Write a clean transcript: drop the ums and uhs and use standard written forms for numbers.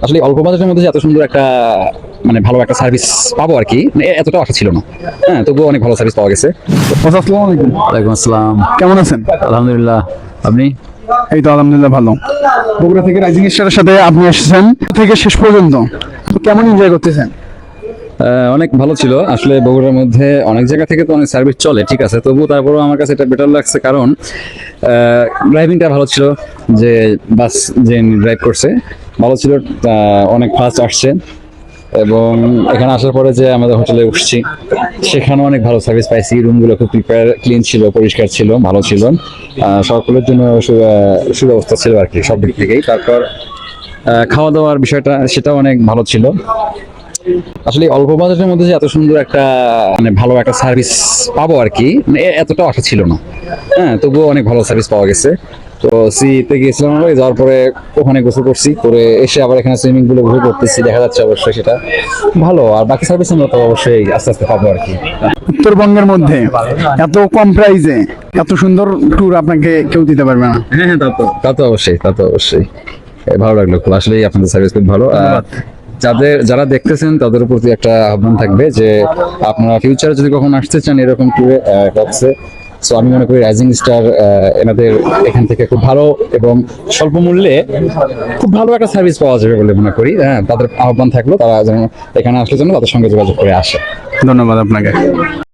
আসলে অল্প বাজেটের মধ্যে যে এত সুন্দর একটা মানে ভালো একটা সার্ভিস পাবো আর কি, মানে এতটা আশা ছিল না। হ্যাঁ, তবুও অনেক ভালো সার্ভিস পাওয়া গেছে। আসসালামু আলাইকুম। ওয়ালাইকুম আসসালাম। কেমন আছেন? আলহামদুলিল্লাহ, আপনি? এই তো আলহামদুলিল্লাহ ভালো। বগুড়া থেকে রাইজিং স্টারের সাথে আপনি এসেছেন থেকে শেষ পর্যন্ত, তো কেমন এনজয় করতেছেন? অনেক ভালো ছিল আসলে। বগুড়ার মধ্যে অনেক জায়গা থেকে তো অনেক সার্ভিস চলে, ঠিক আছে, তবুও তারপরেও আমার কাছে এটা বেটার লাগছে, কারণ ড্রাইভিংটা ভালো ছিল। যে বাস যে ড্রাইভ করছে ভালো ছিল, অনেক ফাস্ট আসছে। এবং এখানে আসার পরে যে আমাদের হোটেলে উঠছি, সেখানেও অনেক ভালো সার্ভিস পাইছি। রুমগুলো খুব প্রিপেয়ার, ক্লিন ছিল, পরিষ্কার ছিল, ভালো ছিল। সকলের জন্য সুব্যবস্থা ছিল আর কি, সব দিক থেকেই। তারপর খাওয়া দাওয়ার বিষয়টা সেটাও অনেক ভালো ছিল। আসলে অল্প বাজেটের মধ্যে যে এত সুন্দর একটা মানে ভালো একটা সার্ভিস পাবো আর কি, মানে এতটা আশা ছিল না। হ্যাঁ, তবুও অনেক ভালো সার্ভিস পাওয়া গেছে। তো সিতে গিয়েছিলাম আমরা, যাওয়ার পরে ওখানে গোসল করছি, করে এসে আবার এখানে সুইমিং পুলে ঘুরে করতেছি, দেখা যাচ্ছে অবশ্যই সেটা ভালো। আর বাকি সার্ভিস আমরা তো অবশ্যই আস্তে আস্তে পাবো আর কি। উত্তরবঙ্গের মধ্যে এত কম প্রাইসে এত সুন্দর ট্যুর আপনাকে কেউ দিতে পারবে না। হ্যাঁ হ্যাঁ, তা তো অবশ্যই, তা তো অবশ্যই। ভালো লাগলো খুব, আসলেই আপনাদের সার্ভিস খুব ভালো। যারা দেখতেছেন তাদের প্রতি একটা আহ্বান থাকবে যে আপনারা ফিউচারে যদি কখন আসতে চান এরকম ট্যুরে কক্সে, সো আমি মনে করি রাইজিং স্টার এনাদের এখান থেকে খুব ভালো এবং স্বল্প মূল্যে খুব ভালো একটা সার্ভিস পাওয়া যাবে বলে মনে করি। হ্যাঁ, তাদের আহ্বান থাকলো তারা যেন এখানে আসলে যেন তাদের সঙ্গে যোগাযোগ করে আসে। ধন্যবাদ আপনাকে।